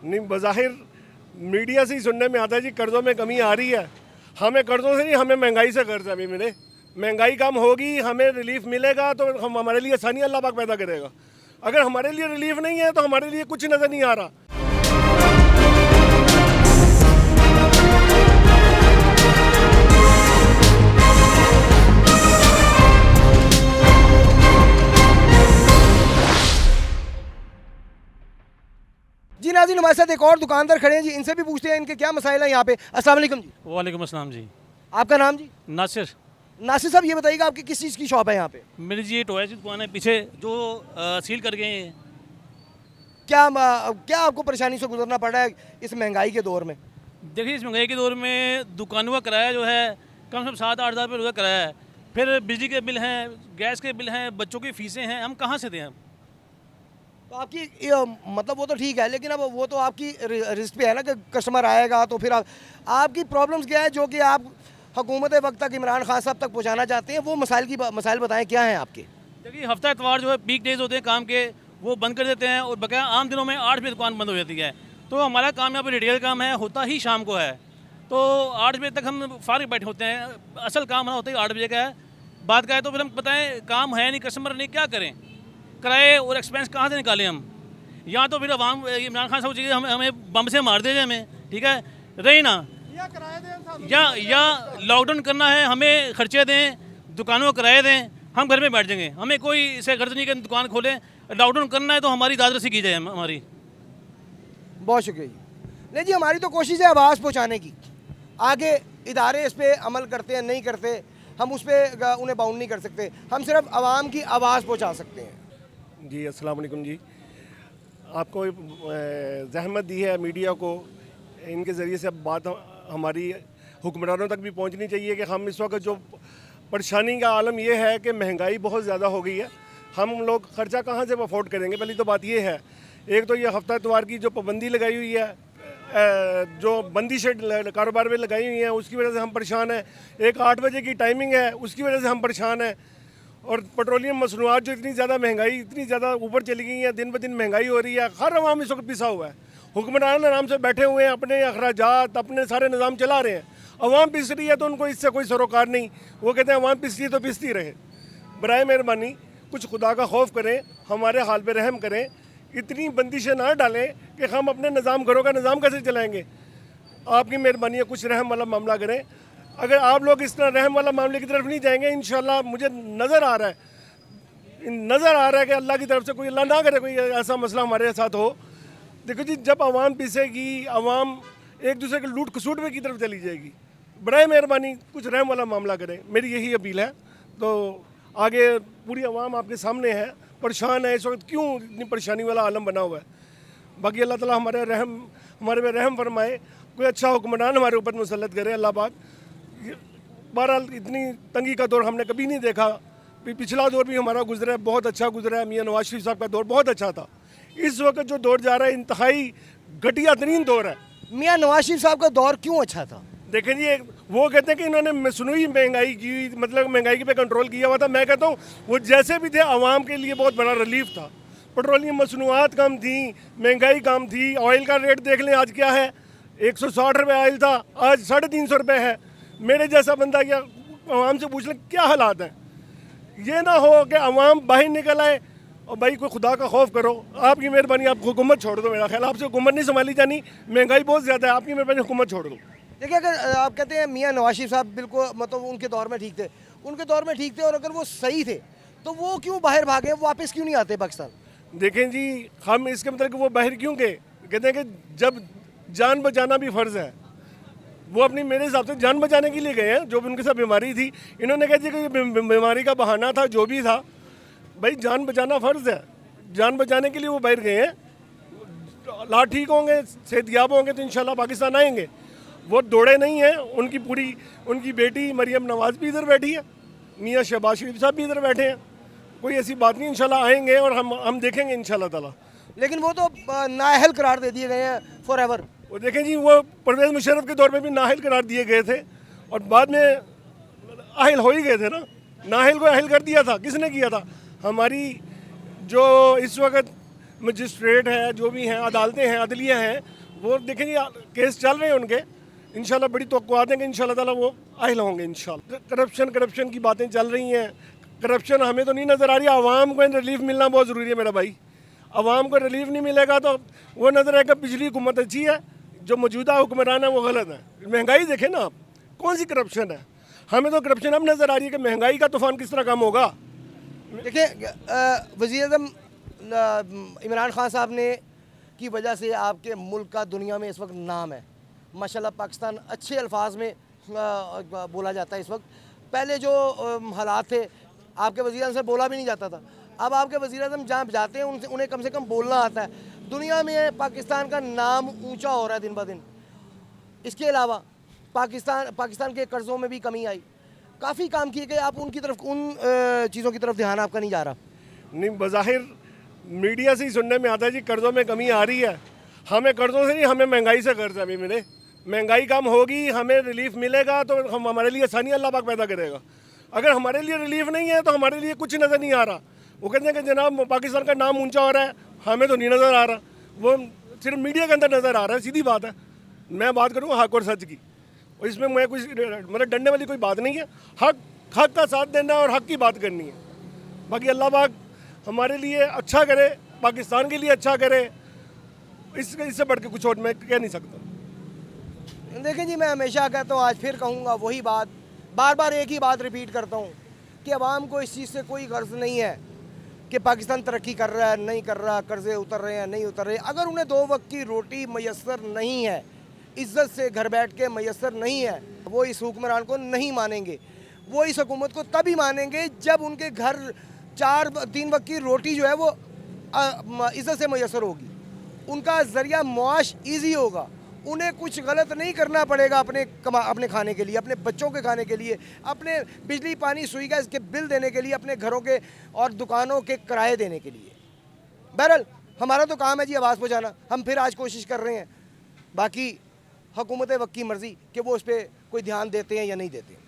नहीं, बज़ाहिर मीडिया से ही सुनने में आता है जी कर्ज़ों में कमी आ रही है। हमें कर्ज़ों से नहीं, हमें महंगाई से कर्ज अभी मिले। महंगाई कम होगी, हमें रिलीफ मिलेगा तो हम हमारे लिए आसानी अल्लाह पाक पैदा करेगा। अगर हमारे लिए रिलीफ नहीं है तो हमारे लिए कुछ नज़र नहीं आ रहा। जी नाज़रीन, हमारे साथ एक और दुकानदार खड़े हैं जी, इनसे भी पूछते हैं इनके क्या मसाइल हैं यहाँ पे। अस्सलाम वालेकुम जी। वालेकुम अस्सलाम जी। आपका नाम जी? नासिर। नासिर साहब, ये बताइएगा आपकी किस चीज़ की शॉप है यहाँ पे? मेरी जी ये टॉयज की दुकान है पीछे जो सील कर गए हैं। क्या आपको परेशानी से गुजरना पड़ रहा है इस महंगाई के दौर में? देखिए, इस महंगाई के दौर में दुकानों का किराया जो है कम से कम 7-8 हज़ार रुपये किराया है। फिर बिजली के बिल हैं, गैस के बिल हैं, बच्चों की फ़ीसें हैं, हम कहाँ से दें हम? तो आपकी मतलब वो तो ठीक है, लेकिन अब वो तो आपकी रिस्क पे है ना कि कस्टमर आएगा तो फिर आपकी प्रॉब्लम्स क्या है जो कि आप हुकूमत वक्त तक इमरान खान साहब तक पहुँचाना चाहते हैं, वो मसाइल बताएं क्या हैं आपके? देखिए, हफ्ता इतवार जो है पीक डेज होते हैं काम के, वो बंद कर देते हैं और बकाया आम दिनों में 8 बजे दुकान बंद हो जाती है। तो हमारा काम यहाँ पर रिटेल काम है, होता ही शाम को है। तो 8 बजे तक हम फारिग बैठे होते हैं। असल काम हमारा होता ही 8 बजे का है। बात का है तो फिर हम बताएं काम है नहीं, कस्टमर नहीं, क्या करें? किराए और एक्सपेंस कहाँ से निकालें हम? या तो फिर अवाम इमरान खान साहब चाहिए हमें बम से मार दे जाए हमें, ठीक है, रही ना, या लॉकडाउन करना है, हमें खर्चे दें, दुकानों को किराए दें, हम घर में बैठ जाएंगे। हमें कोई इसे गर्ज नहीं कि दुकान खोलें। लॉकडाउन करना है तो हमारी दाद रसी की जाए हमारी। बहुत शुक्रिया जी। नहीं जी, हमारी तो कोशिश है आवाज़ पहुँचाने की। आगे इदारे इस पर अमल करते हैं नहीं करते, हम उस पर उन्हें बाउंड नहीं कर सकते। हम सिर्फ आवाम की आवाज़ पहुँचा सकते हैं। जी अस्सलाम वालेकुम जी। आपको ज़हमत दी है मीडिया को, इनके ज़रिए से अब बात हमारी हुक्मरानों तक भी पहुंचनी चाहिए कि हम इस वक्त जो परेशानी का आलम यह है कि महंगाई बहुत ज़्यादा हो गई है। हम लोग ख़र्चा कहाँ से अफोर्ड करेंगे? पहली तो बात यह है। एक तो ये हफ्ता इतवार की जो पाबंदी लगाई हुई है, जो बंदिशें कारोबार में लगाई हुई हैं, उसकी वजह से हम परेशान हैं। एक 8 बजे की टाइमिंग है, उसकी वजह से हम परेशान हैं। और पेट्रोलियम मसनूआत जो इतनी ज़्यादा महंगाई, इतनी ज़्यादा ऊपर चली गई है, दिन ब दिन महंगाई हो रही है। हर अवाम इस वक्त पिसा हुआ है। हुक्मरान आराम से बैठे हुए हैं, अपने अखराजात, अपने सारे निज़ाम चला रहे हैं। अवाम पिस रही है तो उनको इससे कोई सरोकार नहीं। वो कहते हैं अवाम पिस रही है तो पिसती रहे। बराए मेहरबानी कुछ खुदा का खौफ करें, हमारे हाल पे रहम करें। इतनी बंदिशें ना डालें कि हम अपने निज़ाम, घरों का निज़ाम कैसे चलाएँगे? आपकी मेहरबानी है, कुछ रहम वाला मामला करें। अगर आप लोग इस तरह रहम वाला मामले की तरफ नहीं जाएंगे, इंशाल्लाह मुझे नज़र आ रहा है कि अल्लाह की तरफ से कोई, अल्लाह ना करे कोई ऐसा मसला हमारे साथ हो। देखो जी, जब आवाम पिसेगी, आवाम एक दूसरे के लूट खसूट में की तरफ चली जाएगी। बराए मेहरबानी कुछ रहम वाला मामला करें, मेरी यही अपील है। तो आगे पूरी आवाम आपके सामने है, परेशान है इस वक्त, क्यों इतनी परेशानी वाला आलम बना हुआ है। बाकी अल्लाह ताला हमारे पे रहम फरमाए, कोई अच्छा हुक्मरान हमारे ऊपर मुसल्लत करे अल्लाह पाक। बहरहाल इतनी तंगी का दौर हमने कभी नहीं देखा। पिछला दौर भी हमारा गुजरा है, बहुत अच्छा गुजरा है। मियाँ नवाज शरीफ साहब का दौर बहुत अच्छा था। इस वक्त जो दौर जा रहा है इंतहाई घटिया तरीन दौर है। मियाँ नवाज शरीफ साहब का दौर क्यों अच्छा था? देखें जी, वो कहते हैं कि इन्होंने मसनूई महंगाई की, मतलब महंगाई पे कंट्रोल किया हुआ था। मैं कहता हूँ वो जैसे भी थे आवाम के लिए बहुत बड़ा रिलीफ था। पेट्रोलियम मसनूआत कम थी, महंगाई कम थी। ऑयल का रेट देख लें आज क्या है, 160 रुपये ऑयल था, आज 350 रुपये है। मेरे जैसा बंदा क्या आवाम से पूछ ले क्या हालात हैं? ये ना हो कि आवाम बाहर निकल आए। और भाई कोई खुदा का खौफ करो, आपकी मेहरबानी, आप हुकूमत छोड़ दो। मेरा ख्याल आपसे हुकूमत नहीं संभाली जानी, महंगाई बहुत ज़्यादा है, आपकी मेहरबानी हुकूमत छोड़ दो। देखिए, अगर आप कहते हैं मियाँ नवाज शरीफ साहब बिल्कुल मतलब उनके दौर में ठीक थे, और अगर वो सही थे तो वो क्यों बाहर भागे, वो वापस क्यों नहीं आते पाकिस्तान? देखें जी, हम इसके मतलब कि वो बाहर क्यों गए, कहते हैं कि जब जान बचाना भी फ़र्ज़ है। वो अपनी, मेरे हिसाब से जान बचाने के लिए गए हैं। जो भी उनके साथ बीमारी थी, इन्होंने कहा जी कि बीमारी का बहाना था, जो भी था। भाई जान बचाना फ़र्ज़ है, जान बचाने के लिए वो बाहर गए हैं। ला ठीक होंगे, सेहतयाब होंगे तो इंशाल्लाह पाकिस्तान आएंगे। वो दौड़े नहीं हैं। उनकी बेटी मरियम नवाज़ भी इधर बैठी है, मियाँ शहबाज शरीफ साहब भी इधर बैठे हैं। कोई ऐसी बात नहीं, इंशाल्लाह आएंगे और हम देखेंगे इंशाल्लाह ताला। लेकिन वो तो नाअहल करार दे दिए गए हैं फॉर एवर। वो देखें जी, वो परवेज़ मुशर्रफ के दौर में भी नाअहल करार दिए गए थे और बाद में अहल हो ही गए थे ना। नाअहल को अहल कर दिया था, किसने किया था? हमारी जो इस वक्त मजिस्ट्रेट है, जो भी हैं, अदालतें हैं, अदलिया हैं, वो देखें जी केस चल रहे हैं उनके, इंशाल्लाह बड़ी तवक्कुआत हैं कि इंशाल्लाह ताला वो अहल होंगे इंशाल्लाह। करप्शन की बातें चल रही हैं, करप्शन हमें तो नहीं नज़र आ रही, आवाम को रिलीफ मिलना बहुत ज़रूरी है मेरा भाई। आवाम को रिलीफ नहीं मिलेगा तो वो नज़र आएगा पिछली हुकूमत अच्छी है, जो मौजूदा हुक्मरान है वो गलत है। महंगाई देखें ना आप, कौन सी करप्शन है? हमें तो करप्शन अब नज़र आ रही है कि महंगाई का तूफान किस तरह कम होगा। देखिए वज़ीर आज़म इमरान खान साहब ने की वजह से आपके मुल्क का दुनिया में इस वक्त नाम है माशाल्लाह। पाकिस्तान अच्छे अल्फाज में बोला जाता है इस वक्त। पहले जो हालात थे आपके वज़ीर आज़म से बोला भी नहीं जाता था, अब आपके वज़ीर आज़म जहाँ जाते हैं उनसे उन्हें कम से कम बोलना आता है। दुनिया में पाकिस्तान का नाम ऊंचा हो रहा है दिन ब दिन। इसके अलावा पाकिस्तान के कर्ज़ों में भी कमी आई, काफ़ी काम किए गए, आप उनकी तरफ उन चीज़ों की तरफ ध्यान आपका नहीं जा रहा। नहीं, बज़ाहिर मीडिया से ही सुनने में आता है जी कर्ज़ों में कमी आ रही है। हमें कर्ज़ों से नहीं, हमें महंगाई से कर्ज अभी मिले। महंगाई कम होगी, हमें रिलीफ मिलेगा तो हम हमारे लिए आसानी अल्लाह पाक पैदा करेगा। अगर हमारे लिए रिलीफ नहीं है तो हमारे लिए कुछ नज़र नहीं आ रहा। वो कहते हैं कि जनाब पाकिस्तान का नाम ऊंचा हो रहा है, हमें तो नहीं नज़र आ रहा, वो सिर्फ मीडिया के अंदर नज़र आ रहा है। सीधी बात है, मैं बात करूँ हक और सच की, और इसमें मैं कुछ मतलब डरने वाली कोई बात नहीं है। हक का साथ देना और हक की बात करनी है। बाकी अल्लाह पाक हमारे लिए अच्छा करे, पाकिस्तान के लिए अच्छा करे, इससे बढ़ के कुछ और मैं कह नहीं सकता। देखें जी, मैं हमेशा कहता हूँ, आज फिर कहूँगा वही बात, बार बार एक ही बात रिपीट करता हूँ कि अवाम को इस चीज़ से कोई गर्ज नहीं है कि पाकिस्तान तरक्की कर रहा है नहीं कर रहा, कर्ज़े उतर रहे हैं नहीं उतर रहे। अगर उन्हें 2 वक्त की रोटी मैसर नहीं है, इज़्ज़त से घर बैठ के मैसर नहीं है, वो इस हुक्मरान को नहीं मानेंगे। वो इस हुकूमत को तभी मानेंगे जब उनके घर 3 वक्त की रोटी जो है वो इज़्ज़त से मैसर होगी, उनका ज़रिया मुआश ईजी होगा, उन्हें कुछ गलत नहीं करना पड़ेगा अपने खाने के लिए, अपने बच्चों के खाने के लिए, अपने बिजली पानी सुई गैस के बिल देने के लिए, अपने घरों के और दुकानों के किराए देने के लिए। बहरहाल हमारा तो काम है जी आवाज़ पहुँचाना, हम फिर आज कोशिश कर रहे हैं। बाकी हुकूमत वक्त की मर्ज़ी कि वो उस पर कोई ध्यान देते हैं या नहीं देते हैं।